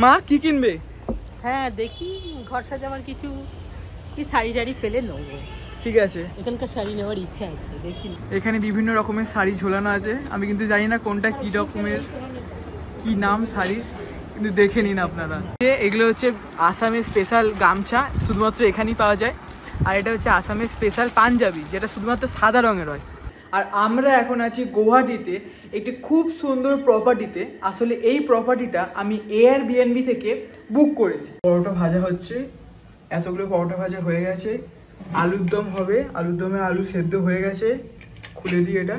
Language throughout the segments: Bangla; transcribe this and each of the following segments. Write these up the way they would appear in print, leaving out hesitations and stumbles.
মা কি কিনবে? হ্যাঁ দেখি ঘর সাজাবার কিছু কি শাড়ি টাড়ি পেলে নেবো। ঠিক আছে, এখানকার শাড়ি নেওয়ার ইচ্ছা আছে, দেখি। এখানে বিভিন্ন রকমের শাড়ি ঝোলানো আছে, আমি কিন্তু জানি না কোনটা কি রকমের কি নাম শাড়ির, কিন্তু দেখে নিন আপনারা। এগুলো হচ্ছে আসামের স্পেশাল গামছা, শুধুমাত্র এখানেই পাওয়া যায়। আর এটা হচ্ছে আসামের স্পেশাল পাঞ্জাবি, যেটা শুধুমাত্র সাদা রঙের হয়। আর আমরা এখন আছি গুয়াহাটিতে একটি খুব সুন্দর প্রপার্টিতে। আসলে এই প্রপার্টিটা আমি এয়ারবিএনবি থেকে বুক করেছি। পরোটা ভাজা হচ্ছে, এতগুলো পরোটা ভাজা হয়ে গেছে। আলুর দম হবে, আলুর দমে আলু সেদ্ধ হয়ে গেছে, খুলে দিই এটা।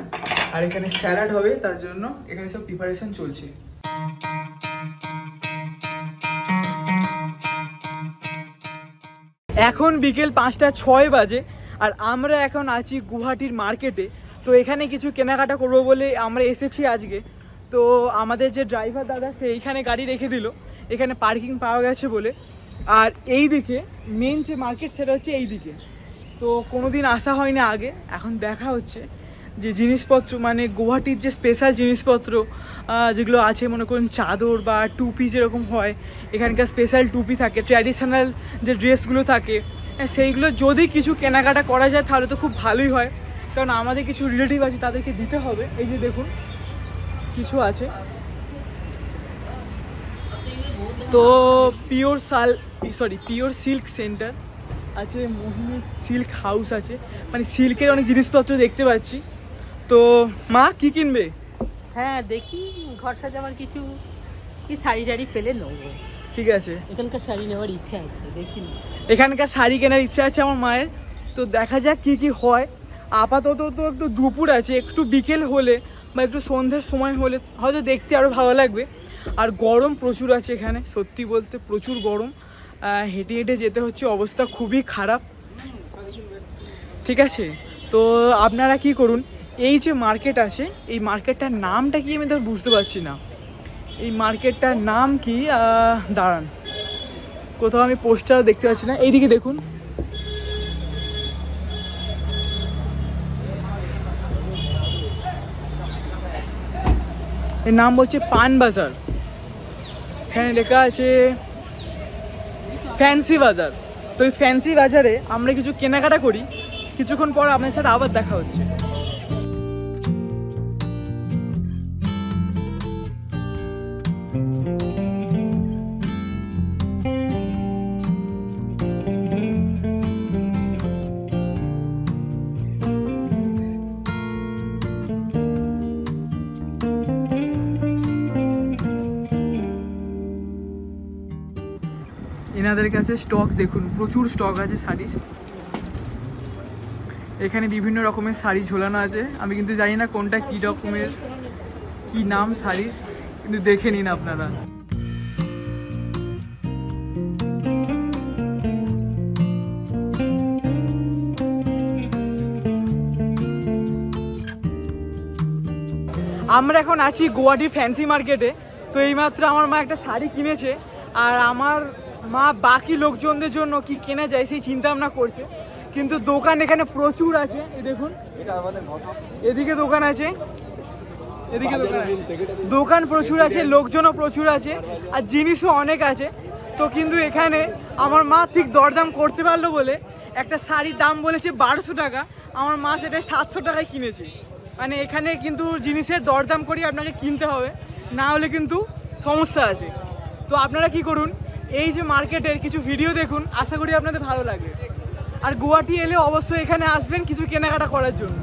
আর এখানে স্যালাড হবে, তার জন্য এখানে সব প্রিপারেশন চলছে। এখন বিকেল 5:06 বাজে আর আমরা এখন আছি গুয়াহাটির মার্কেটে। তো এখানে কিছু কেনাকাটা করবো বলে আমরা এসেছি আজকে। তো আমাদের যে ড্রাইভার দাদা, সে এইখানে গাড়ি রেখে দিল, এখানে পার্কিং পাওয়া গেছে বলে। আর এই দিকে মেন যে মার্কেট, সেটা হচ্ছে এই দিকে। তো কোনো দিন আসা হয় না আগে, এখন দেখা হচ্ছে যে জিনিসপত্র, মানে গুয়াহাটির যে স্পেশাল জিনিসপত্র যেগুলো আছে, মনে করুন চাদর বা টুপি যেরকম হয়, এখানকার স্পেশাল টুপি থাকে, ট্র্যাডিশনাল যে ড্রেসগুলো থাকে, সেইগুলো যদি কিছু কেনাকাটা করা যায় তাহলে তো খুব ভালোই হয়। কারণ আমাদের কিছু রিলেটিভ আছে, তাদেরকে দিতে হবে। এই যে দেখুন কিছু আছে। তো পিওর সিল্ক সেন্টার আছে, মোহিনী সিল্ক হাউস আছে, মানে সিল্কের অনেক জিনিসপত্র দেখতে পাচ্ছি। তো মা কি কিনবে? হ্যাঁ দেখি ঘর সাজাবার কিছু কি শাড়ি টাড়ি পেলে নেবো। ঠিক আছে, এখানকার শাড়ি নেওয়ার ইচ্ছা আছে, দেখি। এখানকার শাড়ি কেনার ইচ্ছা আছে আমার মায়ের। তো দেখা যাক কি কি হয়। আপাতত তো একটু দুপুর আছে, একটু বিকেল হলে বা একটু সন্ধ্যের সময় হলে হয়তো দেখতে আরও ভালো লাগবে। আর গরম প্রচুর আছে এখানে, সত্যি বলতে প্রচুর গরম। হেঁটে হেঁটে যেতে হচ্ছে, অবস্থা খুবই খারাপ। ঠিক আছে, তো আপনারা কি করুন, এই যে মার্কেট আছে, এই মার্কেটটার নামটা কি আমি তো বুঝতে পারছি না। এই মার্কেটটার নাম কি, দাঁড়ান, কোথাও আমি পোস্টার দেখতে পাচ্ছি না। এইদিকে দেখুন, এর নাম বলছে পান বাজার। এখানে লেখা আছে ফ্যান্সি বাজার। তো এই ফ্যান্সি বাজারে আমরা কিছু কেনাকাটা করি, কিছুক্ষণ পর আপনার সাথে আবার দেখা হচ্ছে। এনাদের কাছে স্টক দেখুন, প্রচুর স্টক আছে শাড়ির। এখানে বিভিন্ন রকমের শাড়ি ঝোলানো আছে, আমি কিন্তু জানি না কোনটা কি রকমের কি নাম শাড়ির, কিন্তু দেখে নিন আপনারা। আমরা এখন আছি গুয়াহাটি ফ্যান্সি মার্কেটে। তো এইমাত্র আমার মা একটা শাড়ি কিনেছে, আর আমার মা বাকি লোকজনদের জন্য কি কেনা যায় সেই চিন্তা ভাবনা করছে। কিন্তু দোকান এখানে প্রচুর আছে, এই দেখুন, এদিকে দোকান আছে, এদিকে দোকান প্রচুর আছে, লোকজনও প্রচুর আছে, আর জিনিসও অনেক আছে। তো কিন্তু এখানে আমার মা ঠিক দরদাম করতে পারলো বলে একটা শাড়ির দাম বলেছে 1200 টাকা, আমার মা সেটাই 700 টাকায় কিনেছে। মানে এখানে কিন্তু জিনিসের দরদাম করে আপনাকে কিনতে হবে, না হলে কিন্তু সমস্যা আছে। তো আপনারা কি করুন, এই যে মার্কেটের কিছু ভিডিও দেখুন, আশা করি আপনাদের ভালো লাগবে। আর গুয়াহাটি এলে অবশ্যই এখানে আসবেন কিছু কেনাকাটা করার জন্য।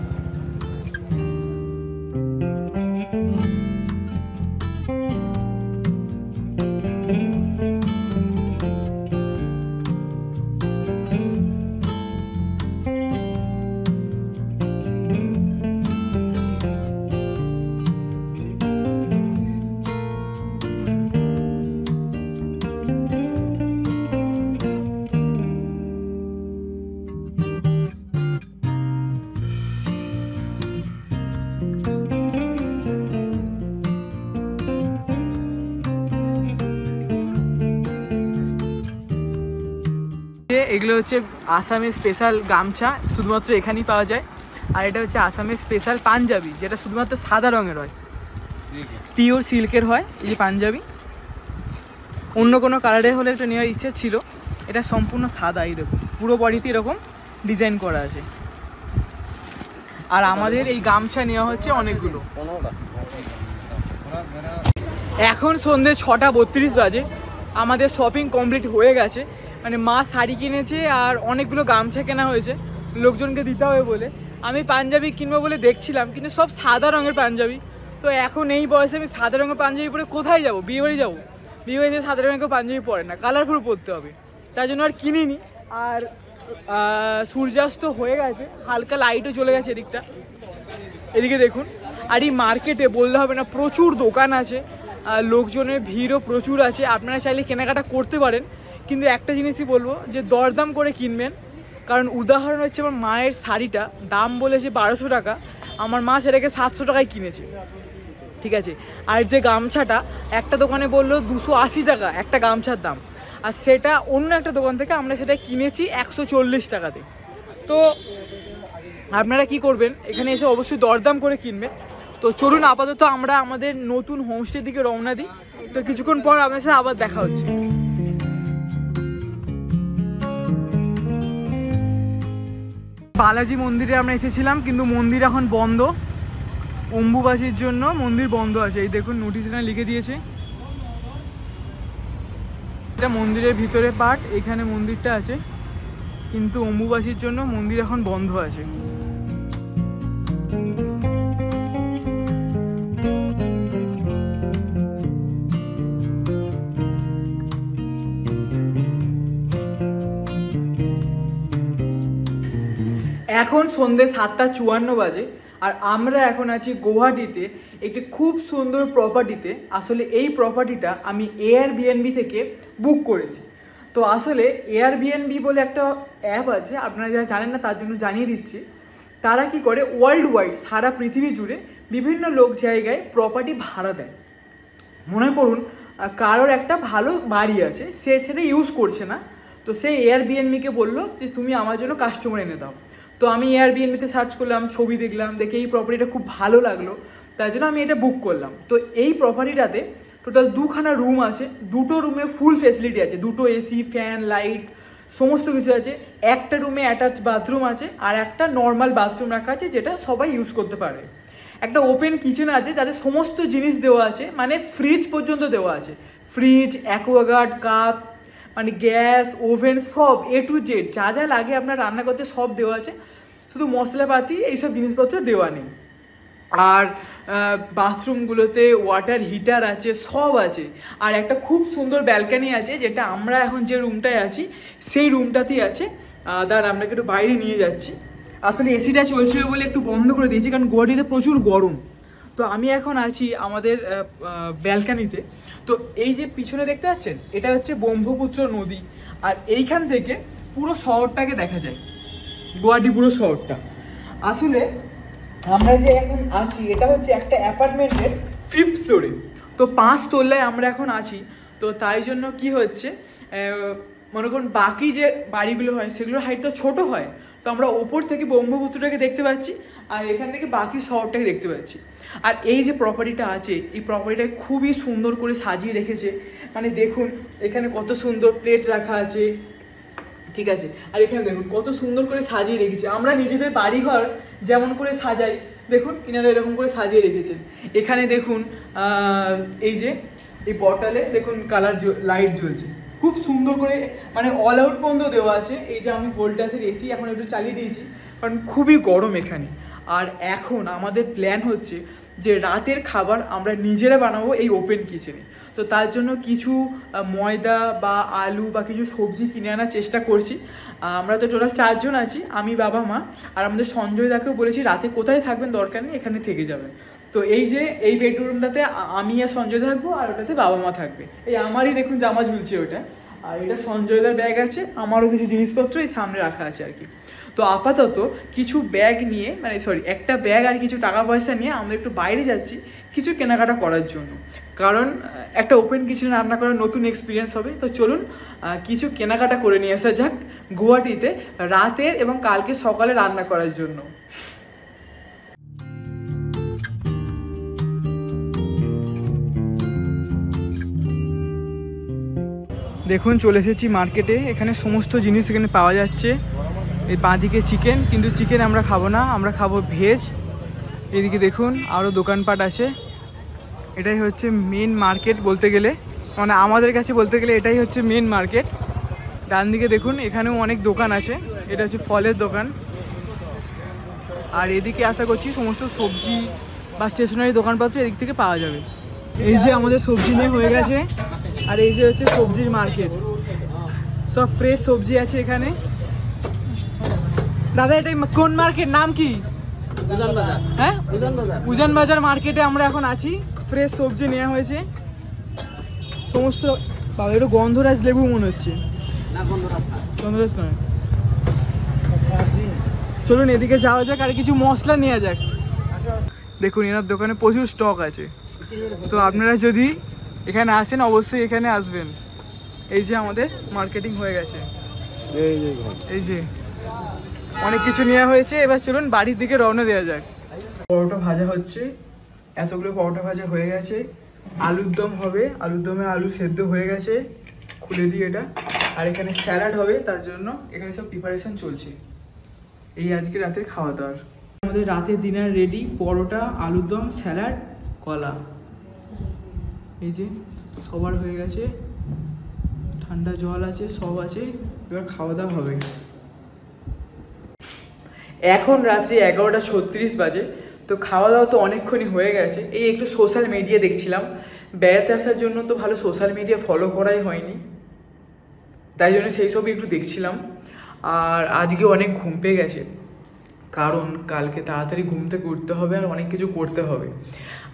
এগুলো হচ্ছে আসামের স্পেশাল গামছা, শুধুমাত্র এখানেই পাওয়া যায়। আর এটা হচ্ছে আসামের স্পেশাল পাঞ্জাবি, যেটা শুধুমাত্র সাদা রঙের হয়, পিওর সিল্কের হয়। এই যে পাঞ্জাবি, অন্য কোনো কালারে হলে একটু নেওয়ার ইচ্ছে ছিল। এটা সম্পূর্ণ সাদা, এই দেখুন পুরো বডিতে এরকম ডিজাইন করা আছে। আর আমাদের এই গামছা নেওয়া হচ্ছে অনেকগুলো। এখন সন্ধ্যে 6:32 বাজে, আমাদের শপিং কমপ্লিট হয়ে গেছে। মানে মা শাড়ি কিনেছে আর অনেকগুলো গামছা কেনা হয়েছে লোকজনকে দিতে হবে বলে। আমি পাঞ্জাবি কিনবো বলে দেখছিলাম, কিন্তু সব সাদা রঙের পাঞ্জাবি। তো এখন এই বয়সে আমি সাদা রঙের পাঞ্জাবি পরে কোথায় যাবো? বিয়েবাড়ি যাবো? বিয়েবাড়িতে সাদা রঙের কেউ পাঞ্জাবি পরে না, কালারফুল পরতে হবে। তাই জন্য আর কিনিনি। আর সূর্যাস্ত হয়ে গেছে, হালকা লাইটও চলে গেছে এদিকটা, এদিকে দেখুন। আর এই মার্কেটে বললে হবে না, প্রচুর দোকান আছে, লোকজনের ভিড়ও প্রচুর আছে। আপনারা চাইলে কেনাকাটা করতে পারেন, কিন্তু একটা জিনিসই বলবো যে দরদাম করে কিনবেন। কারণ উদাহরণ হচ্ছে, আমার মায়ের শাড়িটা দাম বলেছে 1200 টাকা, আমার মা সেটাকে 700 টাকায় কিনেছে, ঠিক আছে। আর যে গামছাটা একটা দোকানে বললো 280 টাকা একটা গামছার দাম, আর সেটা অন্য একটা দোকান থেকে আমরা সেটা কিনেছি 140 টাকাতে। তো আপনারা কি করবেন, এখানে এসে অবশ্যই দরদাম করে কিনবেন। তো চলুন আপাতত আমরা আমাদের নতুন হোমস্টের দিকে রওনা দিই। তো কিছুক্ষণ পর আপনার সাথে আবার দেখা হচ্ছে। বালাজি মন্দিরে আমরা এসেছিলাম, কিন্তু মন্দির এখন বন্ধ, অম্বুবাসীর জন্য মন্দির বন্ধ আছে। এই দেখুন নোটিশ এখানে লিখে দিয়েছে। এটা মন্দিরের ভিতরে পার্ট, এখানে মন্দিরটা আছে, কিন্তু অম্বুবাসীর জন্য মন্দির এখন বন্ধ আছে। এখন সন্ধ্যে 7:54 বাজে, আর আমরা এখন আছি গুয়াহাটিতে একটি খুব সুন্দর প্রপার্টিতে। আসলে এই প্রপার্টিটা আমি এয়ারবিএনবি থেকে বুক করেছি। তো আসলে এয়ারবিএনবি বলে একটা অ্যাপ আছে, আপনারা যারা জানেন না তার জন্য জানিয়ে দিচ্ছি। তারা কি করে, ওয়ার্ল্ড ওয়াইড সারা পৃথিবী জুড়ে বিভিন্ন লোক জায়গায় প্রপার্টি ভাড়া দেয়। মনে করুন কারোর একটা ভালো বাড়ি আছে, সে সেটা ইউজ করছে না, তো সে এয়ারবিএনবিকে বললো যে তুমি আমার জন্য কাস্টমার এনে দাও। তো আমি এয়ারবিএনবিতে সার্চ করলাম, ছবি দেখলাম, দেখে এই প্রপার্টিটা খুব ভালো লাগলো, তাই জন্য আমি এটা বুক করলাম। তো এই প্রপার্টিটাতে টোটাল 2খানা রুম আছে, 2টো রুমে ফুল ফেসিলিটি আছে, 2টো এসি, ফ্যান, লাইট সমস্ত কিছু আছে। একটা রুমে অ্যাটাচ বাথরুম আছে, আর একটা নর্মাল বাথরুম রাখা আছে যেটা সবাই ইউজ করতে পারে। একটা ওপেন কিচেন আছে যাতে সমস্ত জিনিস দেওয়া আছে, মানে ফ্রিজ পর্যন্ত দেওয়া আছে, ফ্রিজ, অ্যাকোয়াগার্ড, কাপ, মানে গ্যাস, ওভেন, সব A to Z যা যা লাগে আপনার রান্না করতে সব দেওয়া আছে, শুধু মশলাপাতি এইসব জিনিসপত্র দেওয়া নেই। আর বাথরুমগুলোতে ওয়াটার হিটার আছে, সব আছে। আর একটা খুব সুন্দর ব্যালকানি আছে, যেটা আমরা এখন যে রুমটায় আছি সেই রুমটাতেই আছে। দাঁড়ান আপনাকে একটু বাইরে নিয়ে যাচ্ছি। আসলে এসিটা চলছিল বলে একটু বন্ধ করে দিয়েছি, কারণ গুয়াহাটিতে প্রচুর গরম। তো আমি এখন আছি আমাদের ব্যালকানিতে। তো এই যে পিছনে দেখতে পাচ্ছেন, এটা হচ্ছে ব্রহ্মপুত্র নদী, আর এইখান থেকে পুরো শহরটাকে দেখা যায়, গুয়াহাটি পুরো শহরটা। আসলে আমরা যে এখন আছি এটা হচ্ছে একটা অ্যাপার্টমেন্টের 5th ফ্লোরে, তো 5 তলায় আমরা এখন আছি। তো তাই জন্য কি হচ্ছে, মনে করুন বাকি যে বাড়িগুলো হয় সেগুলোর হাইট তো ছোটো হয়, তো আমরা ওপর থেকে ব্রহ্মপুত্রটাকে দেখতে পাচ্ছি, আর এখান থেকে বাকি শহরটাকে দেখতে পাচ্ছি। আর এই যে প্রপার্টিটা আছে, এই প্রপার্টিটা খুবই সুন্দর করে সাজিয়ে রেখেছে। মানে দেখুন এখানে কত সুন্দর প্লেট রাখা আছে, ঠিক আছে। আর এখানে দেখুন কত সুন্দর করে সাজিয়ে রেখেছে। আমরা নিজেদের বাড়িঘর যেমন করে সাজাই, দেখুন ইনারা এরকম করে সাজিয়ে রেখেছেন। এখানে দেখুন এই যে এই বটলে দেখুন কালার লাইট জ্বলছে খুব সুন্দর করে, মানে অল আউট পর্যন্ত দেওয়া আছে। এই যে আমি ভোল্টাসের এসি এখন একটু চালিয়ে দিয়েছি, কারণ খুবই গরম এখানে। আর এখন আমাদের প্ল্যান হচ্ছে যে রাতের খাবার আমরা নিজেরা বানাবো এই ওপেন কিচেনে। তো তার জন্য কিছু ময়দা বা আলু বা কিছু সবজি কিনে আনার চেষ্টা করছি। আমরা তো টোটাল 4 জন আছি, আমি, বাবা, মা, আর আমাদের সঞ্জয় দাকেও বলেছি রাতে কোথায় থাকবেন দরকার নেই, এখানে থেকে যাবেন। তো এই যে এই বেডরুমটাতে আমি আর সঞ্জয় থাকবো, আর ওটাতে বাবা মা থাকবে। এই আমারই দেখুন জামা ঝুলছে ওটা, আর এটা সঞ্জয়দার ব্যাগ আছে, আমারও কিছু জিনিসপত্র এই সামনে রাখা আছে আর কি। তো আপাতত কিছু ব্যাগ নিয়ে, মানে একটা ব্যাগ আর কিছু টাকা পয়সা নিয়ে আমরা একটু বাইরে যাচ্ছি কিছু কেনাকাটা করার জন্য, কারণ একটা ওপেন কিচেনে রান্না করার নতুন এক্সপিরিয়েন্স হবে। তো চলুন কিছু কেনাকাটা করে নিয়ে আসা যাক গুয়াহাটিতে রাতের এবং কালকে সকালে রান্না করার জন্য। দেখুন চলে এসেছি মার্কেটে, এখানে সমস্ত জিনিস এখানে পাওয়া যাচ্ছে। এই বাঁদিকে চিকেন, কিন্তু চিকেন আমরা খাবো না, আমরা খাবো ভেজ। এদিকে দেখুন আরও দোকানপাট আছে। এটাই হচ্ছে মেন মার্কেট বলতে গেলে, মানে আমাদের কাছে বলতে গেলে এটাই হচ্ছে মেন মার্কেট। ডান দিকে দেখুন এখানেও অনেক দোকান আছে, এটা হচ্ছে ফলের দোকান। আর এদিকে আশা করছি সমস্ত সবজি বা স্টেশনারি দোকানপত্র এদিক থেকে পাওয়া যাবে। এই যে আমাদের সবজি নিয়ে হয়ে গেছে, আর এই যে হচ্ছে সবজির মার্কেট, সব ফ্রেশ সবজি আছে এখানে। দাদা এটা কোন মার্কেট, নাম কি? হ্যাঁ, উজান বাজার মার্কেটে আমরা এখন আছি। ফ্রেশ সবজি নেওয়া হয়েছে সমস্ত। বাবা একটু গন্ধরাজ লেবু মনে হচ্ছে, গন্ধরাজ নয়। চলুন এদিকে যাওয়া যাক, আর কিছু মশলা নেওয়া যাক। দেখুন এনার দোকানে প্রচুর স্টক আছে, তো আপনারা যদি এখানে আসেন অবশ্যই এখানে আসবেন। এই যে আমাদের মার্কেটিং হয়ে গেছে, এই যে অনেক কিছু নেওয়া হয়েছে। এবার চলুন বাড়ির দিকে রওনা দেওয়া যাক। পরোটা ভাজা হচ্ছে, এতগুলো পরোটা ভাজা হয়ে গেছে। আলুর দম হবে, আলুর দমে আলু সেদ্ধ হয়ে গেছে, খুলে দিই এটা। আর এখানে স্যালাড হবে, তার জন্য এখানে সব প্রিপারেশন চলছে। এই আজকে রাতের খাওয়া দাওয়ার আমাদের রাতের ডিনার রেডি। পরোটা, আলুর দম, স্যালাড, কলা, এই যে সবার হয়ে গেছে। ঠান্ডা জল আছে, সব আছে। এবার খাওয়া দাওয়া হবে। এখন রাত্রি 11:36 বাজে। তো খাওয়া দাওয়া তো অনেকক্ষণই হয়ে গেছে। এই একটু সোশ্যাল মিডিয়া দেখছিলাম। বেড়াতে আসার জন্য তো ভালো সোশ্যাল মিডিয়া ফলো করাই হয়নি, তাই জন্য সেই সবই একটু দেখছিলাম। আর আজকে অনেক ঘুম পেয়ে গেছে, কারণ কালকে তাড়াতাড়ি ঘুম থেকে উঠতে হবে আর অনেক কিছু করতে হবে।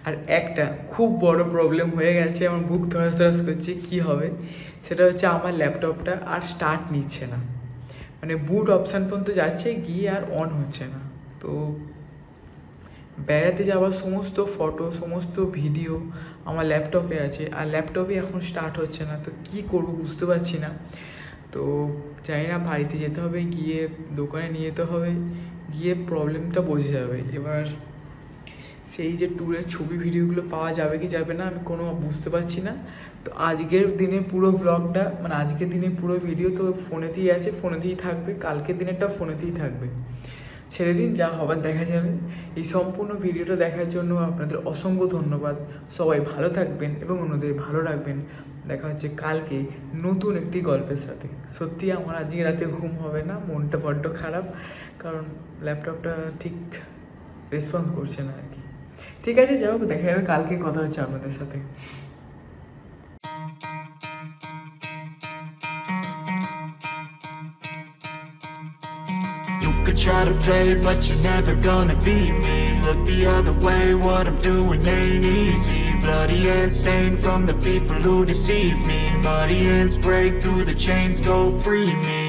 আর একটা খুব বড় প্রবলেম হয়ে গেছে, আমার বুক ধরাস ধরাস করছে কী হবে। সেটা হচ্ছে আমার ল্যাপটপটা আর স্টার্ট নিচ্ছে না, মানে বুট অপশান পর্যন্ত যাচ্ছে, গিয়ে আর অন হচ্ছে না। তো বেড়াতে যাওয়ার সমস্ত ফটো, সমস্ত ভিডিও আমার ল্যাপটপে আছে, আর ল্যাপটপে এখন স্টার্ট হচ্ছে না। তো কী করব বুঝতে পারছি না। তো জানি না, বাড়িতে যেতে হবে, গিয়ে দোকানে নিয়ে যেতে হবে, গিয়ে প্রবলেমটা বোঝা যাবে। এবার সেই যে ট্যুরের ছবি ভিডিওগুলো পাওয়া যাবে কি যাবে না আমি কোনো বুঝতে পারছি না। তো আজকের দিনে পুরো ব্লগটা, মানে আজকের দিনে পুরো ভিডিও তো ফোনেতেই আছে, ফোনেতেই থাকবে। কালকের দিনেরটা ফোনেতেই থাকবে, ছেড়ে দিন, যা হবার দেখা যাবে। এই সম্পূর্ণ ভিডিওটা দেখার জন্য আপনাদের অসংখ্য ধন্যবাদ। সবাই ভালো থাকবেন এবং অন্যদের ভালো রাখবেন। দেখা হচ্ছে কালকে নতুন একটি গল্পের সাথে। সত্যি আমার আজকে রাতে ঘুম হবে না, মনটা বড্ড খারাপ, কারণ ল্যাপটপটা ঠিক রেসপন্স করছে না আর কি। ঠিক আছে, যাই হোক, দেখা যাবে কালকে, কথা হচ্ছে আপনাদের সাথে। You could try to play, but you're never gonna beat me. Look the other way, what I'm doing ain't easy. Bloody hands stained from the people who deceive me. Muddy hands break through the chains, go free me.